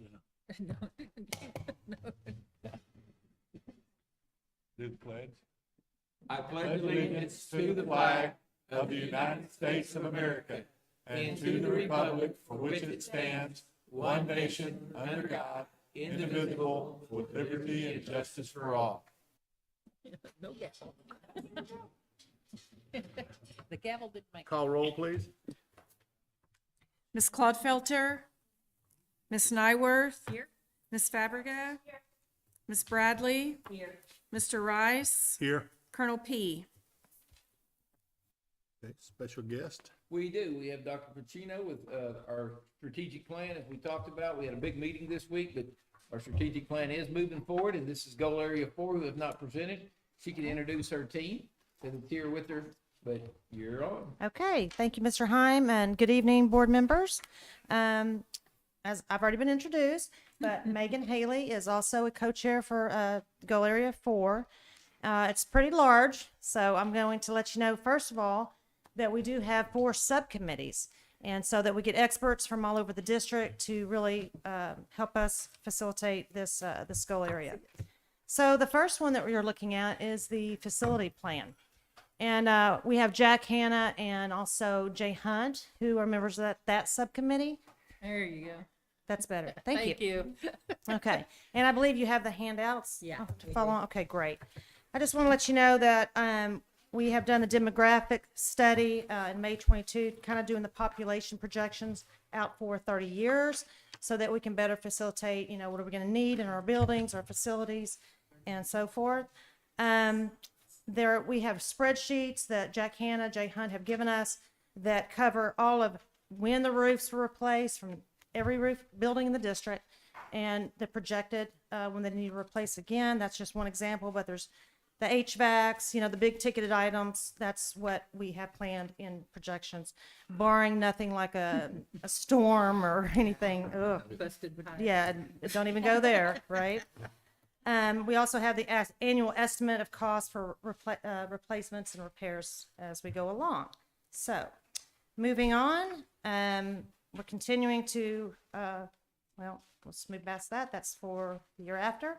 numbers now. No. Do the pledge. I pledge allegiance to the flag of the United States of America and to the republic for which it stands, one nation, under God, indivisible, with liberty and justice for all. No gavel. The gavel didn't make. Call roll, please. Ms. Claudefelter, Ms. Nyworth, Here. Ms. Fabrega, Ms. Bradley, Here. Mr. Rice, Here. Colonel P. Okay, special guest. We do. We have Dr. Pacino with our strategic plan, as we talked about. We had a big meeting this week, but our strategic plan is moving forward, and this is goal area 4, who have not presented. She can introduce her team, and the tier with her, but you're on. Okay, thank you, Mr. Heim, and good evening, board members. As I've already been introduced, but Megan Haley is also a co-chair for Goal Area 4. It's pretty large, so I'm going to let you know, first of all, that we do have 4 subcommittees, and so that we get experts from all over the district to really help us facilitate this goal area. So the first one that we are looking at is the facility plan. And we have Jack Hanna and also Jay Hunt, who are members of that subcommittee. There you go. That's better. Thank you. you. Okay. And I believe you have the handouts Yeah, to we follow do. on. Okay, great. I just want to let you know that we have done the demographic study in May 22, kind of doing the population projections out for 30 years so that we can better facilitate, what are we going to need in our buildings, our facilities, and so forth. We have spreadsheets that Jack Hanna, Jay Hunt have given us that cover all of when the roofs were replaced from every roof building in the district and the projected when they need to replace again. That's just one example, but there's the HVACs, the big ticketed items. That's what we have planned in projections, barring nothing like a storm or anything. Ugh. Busted behind. Yeah, don't even go there, right? We also have the annual estimate of cost for replacements and repairs as we go along. So, moving on, we're continuing to, let's move past that. That's for the year after.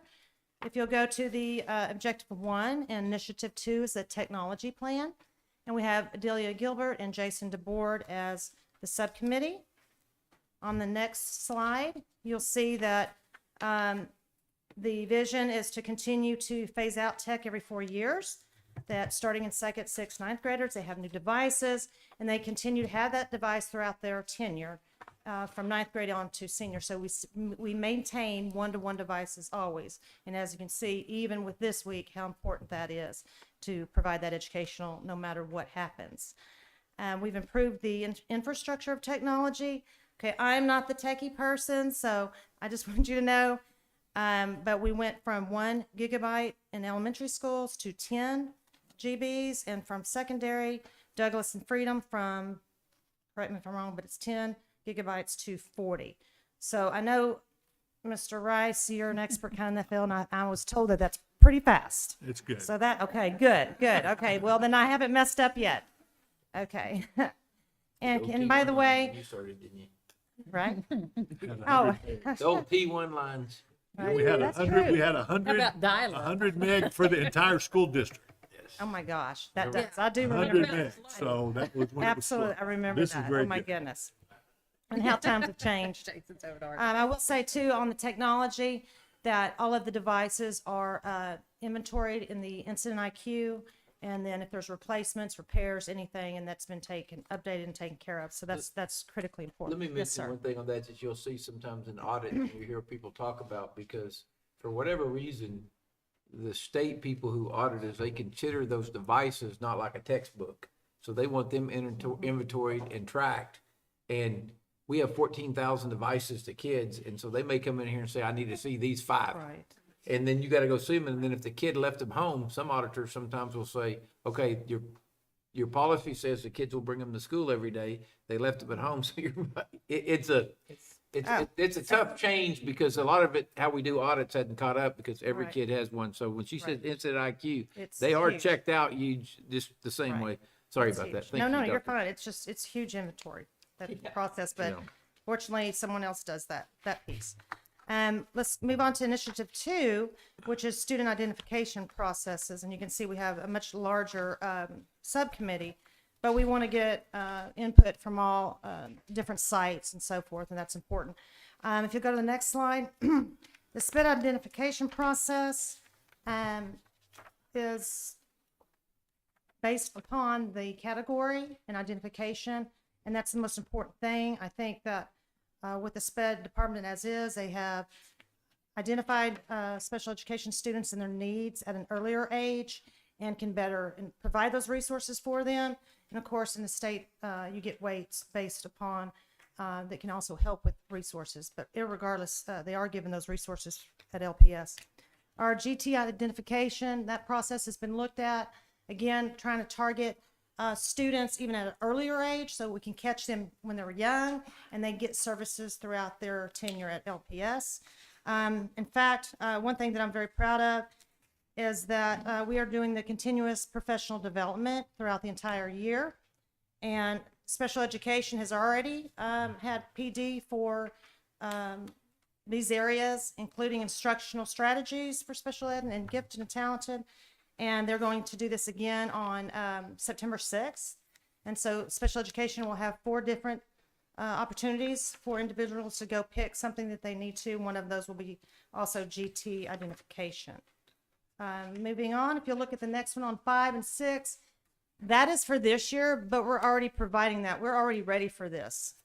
If you'll go to the objective 1 and initiative 2 is the technology plan. And we have Adelia Gilbert and Jason DeBoard as the subcommittee. On the next slide, you'll see that the vision is to continue to phase out tech every 4 years, that starting in 2nd, 6th, 9th graders, they have new devices, and they continue to have that device throughout their tenure from 9th grade on to senior. So we maintain one-to-one devices always. And as you can see, even with this week, how important that is to provide that educational no matter what happens. We've improved the infrastructure of technology. Okay, I'm not the techie person, so I just want you to know. But we went from 1 gigabyte in elementary schools to 10 GBs, and from secondary, Douglas and Freedom from, correct me if I'm wrong, but it's 10 gigabytes to 40. So I know, Mr. Rice, you're an expert kind of in that field, and I was told that that's pretty fast. It's good. So okay, good. Okay, well, then I haven't messed up yet. Okay. And by the way, You started, didn't you? right? Oh, The old P1 lines. right, We had that's 100. true. We had How about dial-up? 100 meg for the entire school district. Oh my gosh, that Yeah. does. I do 100 remember. meg. So that was when it was slow. Absolutely, I remember This is that. very Oh my good. goodness. And how times have changed. Jason's over to our- I will say too, on the technology, that all of the devices are inventoried in the incident IQ. And then if there's replacements, repairs, anything, and that's been updated and taken care of. So that's critically important. Let me Yes, mention sir. one thing on that you'll see sometimes in audit, and you hear people talk about, because for whatever reason, the state people who audit us, they consider those devices not like a textbook. So they want them inventoried and tracked. And we have 14,000 devices to kids, and so they may come in here and say, I need to see these 5. Right. And then you gotta go see them, and then if the kid left them home, some auditors sometimes will say, okay, your policy says the kids will bring them to school every day. They left them at home, so it's a tough change, because a lot of it, how we do audits hadn't caught up, because every Right. kid has one. So when she says Right. incident IQ, It's they are huge. checked out huge, just the same Right. way. Sorry It's about that. huge. Thank No, you, you're Doctor. fine. It's huge inventory, that process, but Yeah. fortunately, someone else does that piece. Let's move on to initiative 2, which is student identification processes. And you can see we have a much larger subcommittee, but we want to get input from all different sites and so forth, and that's important. If you go to the next slide, the SPID identification process is based upon the category and identification, and that's the most important thing. I think that with the SPED department as is, they have identified special education students and their needs at an earlier age and can better provide those resources for them. And of course, in the state, you get weights based upon that can also help with resources. But irregardless, they are given those resources at LPS. Our GT identification, that process has been looked at. Again, trying to target students even at an earlier age so we can catch them when they're young and they get services throughout their tenure at LPS. In fact, one thing that I'm very proud of is that we are doing the continuous professional development throughout the entire year. And special education has already had PD for these areas, including instructional strategies for special ed and gifted and talented. And they're going to do this again on September 6th. And so special education will have 4 different opportunities for individuals to go pick something that they need to. One of those will be also GT identification. Moving on, if you look at the next one on 5 and 6, that is for this year, but we're already providing that. We're already ready for this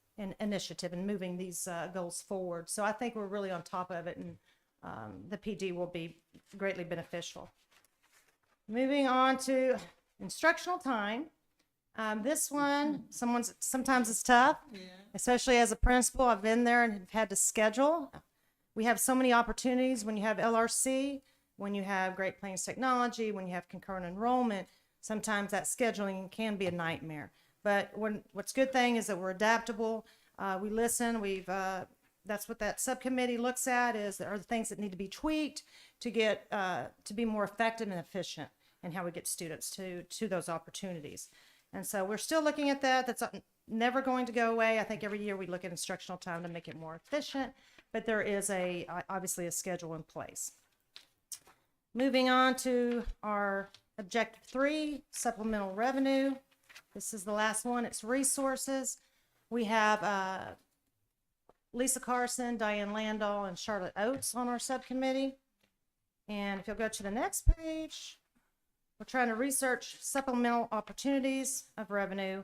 initiative and moving these goals forward. So I think we're really on top of it, and the PD will be greatly beneficial. Moving on to instructional time. This one, sometimes it's tough, especially as a principal. I've been there and have had to schedule. We have so many opportunities when you have LRC, when you have Great Plains Technology, when you have concurrent enrollment. Sometimes that scheduling can be a nightmare. But what's good thing is that we're adaptable. We listen. That's what that subcommittee looks at, is there are the things that need to be tweaked to get to be more effective and efficient in how we get students to those opportunities. And so we're still looking at that. That's never going to go away. I think every year we look at instructional time to make it more efficient, but there is obviously a schedule in place. Moving on to our objective 3, supplemental revenue. This is the last one. It's resources. We have Lisa Carson, Diane Landau, and Charlotte Oates on our subcommittee. And if you'll go to the next page, we're trying to research supplemental opportunities of revenue.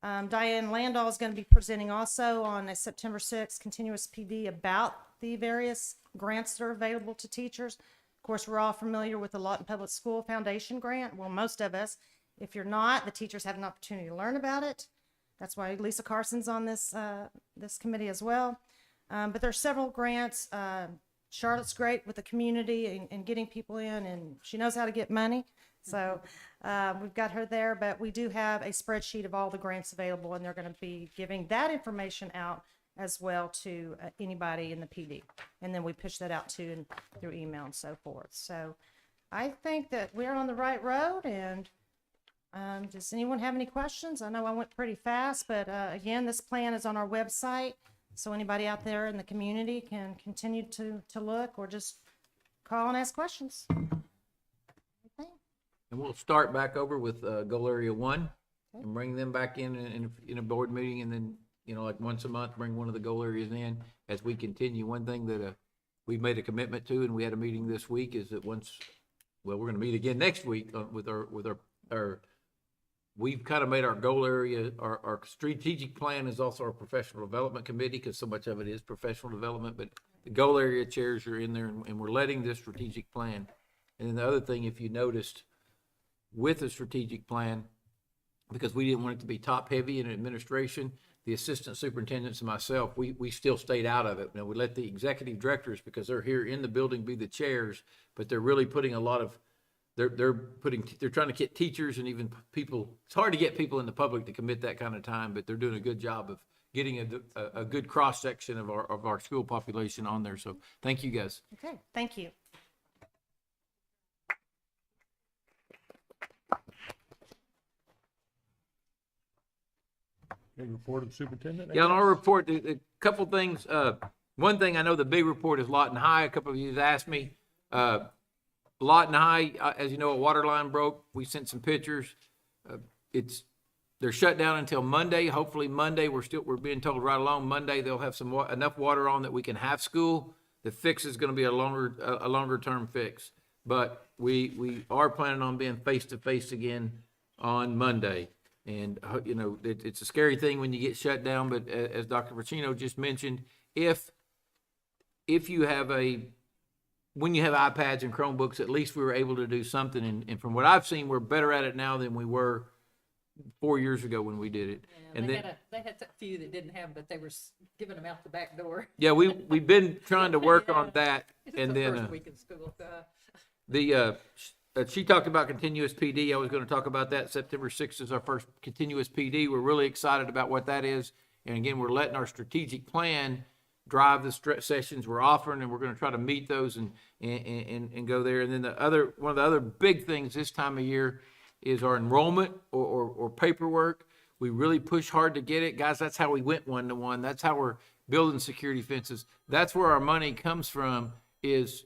Diane Landau is going to be presenting also on a September 6th continuous PD about the various grants that are available to teachers. Of course, we're all familiar with the Lawton Public School Foundation grant. Well, most of us. If you're not, the teachers have an opportunity to learn about it. That's why Lisa Carson's on this committee as well. But there are several grants. Charlotte's great with the community and getting people in, and she knows how to get money. So we've got her there, but we do have a spreadsheet of all the grants available, and they're going to be giving that information out as well to anybody in the PD. And then we push that out through email and so forth. So I think that we're on the right road. And does anyone have any questions? I know I went pretty fast, but again, this plan is on our website. So anybody out there in the community can continue to look or just call and ask questions. And we'll start back over with goal area 1 and bring them back in a board meeting, and then, like once a month, bring one of the goal areas in as we continue. One thing that we've made a commitment to, and we had a meeting this week, is that we're going to meet again next week with our we've kind of made our goal area, our strategic plan is also our professional development committee, because so much of it is professional development, but the goal area chairs are in there, and we're letting this strategic plan. And then the other thing, if you noticed, with the strategic plan, because we didn't want it to be top heavy in administration, the assistant superintendents and myself, we still stayed out of it. Now, we let the executive directors, because they're here in the building, be the chairs, but they're really putting a lot of, they're trying to get teachers and even people. It's hard to get people in the public to commit that kind of time, but they're doing a good job of getting a good cross section of our school population on there. So thank you guys. Okay, thank you. Okay, report of the superintendent. Yeah, on our report, a couple things. One thing I know the big report is Lawton High. A couple of you have asked me. Lawton High, as you know, a water line broke. We sent some pictures. They're shut down until Monday. Hopefully Monday, we're being told right along Monday they'll have enough water on that we can have school. The fix is going to be a longer term fix, but we are planning on being face to face again on Monday. And you know, it's a scary thing when you get shut down. But as Dr. Pacino just mentioned, if you have when you have iPads and Chromebooks, at least we were able to do something. And from what I've seen, we're better at it now than we were 4 years ago when we did it. Yeah, And they then, had a few that didn't have, but they were giving them out the back door. yeah, we've been trying to work Yeah. on that. It's And the then first week in school. she talked about continuous PD. I was going to talk about that. September 6th is our first continuous PD. We're really excited about what that is. And again, we're letting our strategic plan drive the sessions we're offering, and we're going to try to meet those and go there. And then one of the other big things this time of year is our enrollment or paperwork. We really push hard to get it. Guys, that's how we went 1-to-1. That's how we're building security fences. That's where our money comes from, is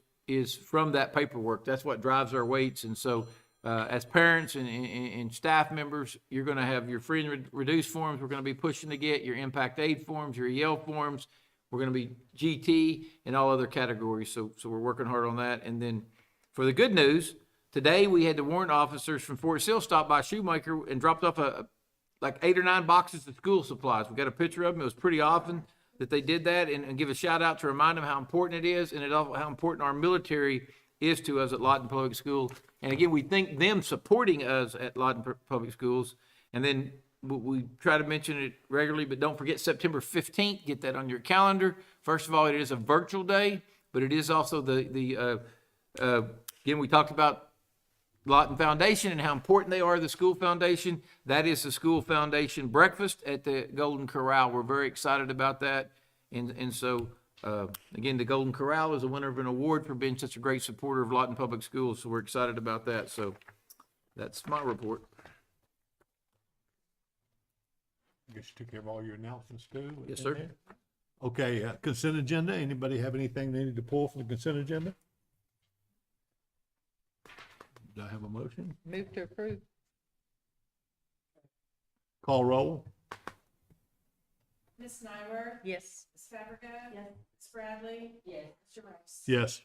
from that paperwork. That's what drives our weights. And so as parents and staff members, you're going to have your free and reduced forms we're going to be pushing to get, your impact aid forms, your EL forms. We're going to be GT and all other categories. So we're working hard on that. And then for the good news, today we had the warrant officers from Fort Sill stop by Shoemaker and dropped off like 8 or 9 boxes of school supplies. We got a picture of them. It was pretty often that they did that, and give a shout out to remind them how important it is, and how important our military is to us at Lawton Public School. And again, we thank them supporting us at Lawton Public Schools. And then we try to mention it regularly, but don't forget September 15th. Get that on your calendar. First of all, it is a virtual day, but it is also again, we talked about Lawton Foundation and how important they are, the school foundation. That is the school foundation breakfast at the Golden Corral. We're very excited about that. And so, again, the Golden Corral is a winner of an award for being such a great supporter of Lawton Public Schools. So we're excited about that. So that's my report. I guess you took care of all your announcements too? Yes, in sir. there? Okay, consent agenda. Anybody have anything they need to pull from the consent agenda? Do I have a motion? Move to approve. Call roll. Ms. Nyworth? Yes. Ms. Fabregas? Yes. Ms. Bradley? Yes. Mr. Rice? Yes.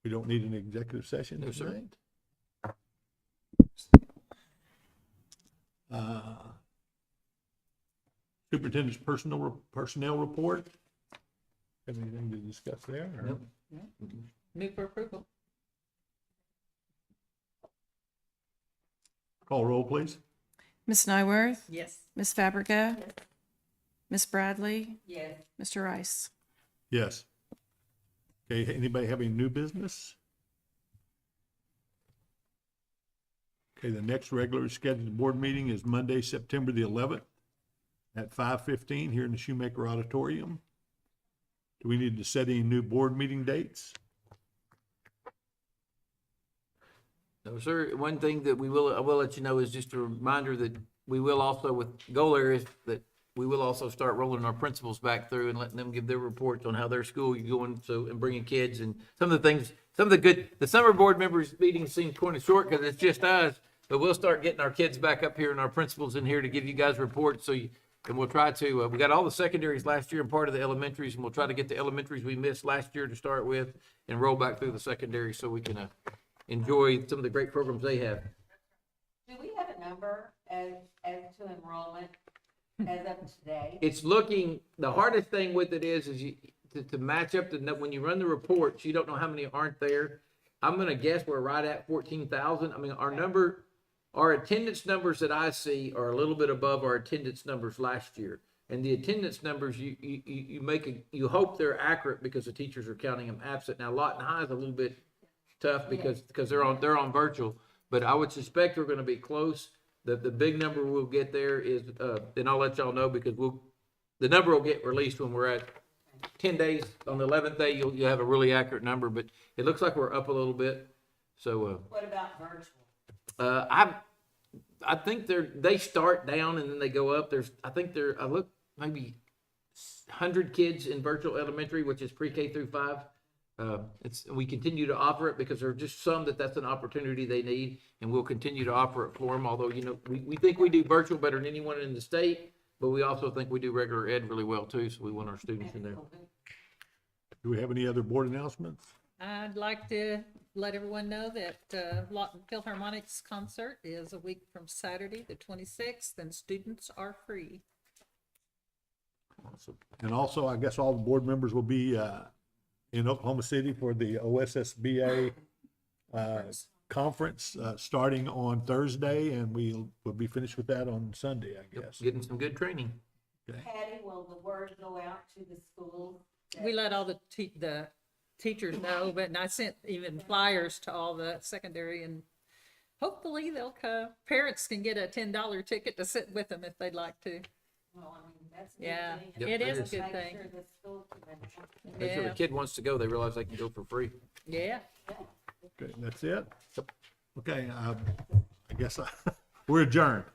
We don't need an executive session No, sir. tonight? Superintendent's personnel report. Have anything to discuss there? or- Nope. Move for approval. Call roll, please. Ms. Nyworth? Yes. Ms. Fabregas? Ms. Bradley? Yes. Mr. Rice? Yes. Okay, anybody have any new business? Okay, the next regular scheduled board meeting is Monday, September the 11th at 5:15 here in the Shoemaker Auditorium. Do we need to set any new board meeting dates? No, sir. One thing that I will let you know is just a reminder that we will also, with goal areas, that we will also start rolling our principals back through and letting them give their reports on how their school is going, and bringing kids and some of the summer board members meetings seem kind of short because it's just us, but we'll start getting our kids back up here and our principals in here to give you guys reports. And we'll try to, we got all the secondaries last year and part of the elementaries, and we'll try to get the elementaries we missed last year to start with and roll back through the secondary so we can enjoy some of the great programs they have. Do we have a number as to enrollment as of today? It's looking, the hardest thing with it is you, to match up when you run the reports, you don't know how many aren't there. I'm gonna guess we're right at 14,000. I mean, our attendance numbers that I see are a little bit above our attendance numbers last year. And the attendance numbers, you hope they're accurate because the teachers are counting them absent. Now, Lawton High is a little bit tough because they're on virtual, but I would suspect we're gonna be close. The big number we'll get there is, then I'll let y'all know because the number will get released when we're at 10 days. On the 11th day, you'll have a really accurate number, but it looks like we're up a little bit. So, What about virtual? I think they start down and then they go up. I maybe 100 kids in virtual elementary, which is pre-K through 5. We continue to offer it because there are just some that's an opportunity they need, and we'll continue to offer it for them. Although, you know, we think we do virtual better than anyone in the state, but we also think we do regular ed really well too, so we want our students in there. Do we have any other board announcements? I'd like to let everyone know that Lawton Philharmonic's concert is a week from Saturday, the 26th, and students are free. Awesome. And also, I guess all the board members will be in Oklahoma City for the OSSBA conference starting on Thursday, and we'll be finished with that on Sunday, I guess. Getting some good training. Patty, will the word go out to the schools? We let all the teachers know, but I sent even flyers to all the secondary, and hopefully they'll come. Parents can get a $10 ticket to sit with them if they'd like to. Well, I mean, that's a good Yeah, thing. Yep, it it is a is. good Make thing. sure the school can- Make sure the Yeah, kid wants to go, they realize they can go for free. yeah. Okay, that's it? Okay, I guess we're adjourned.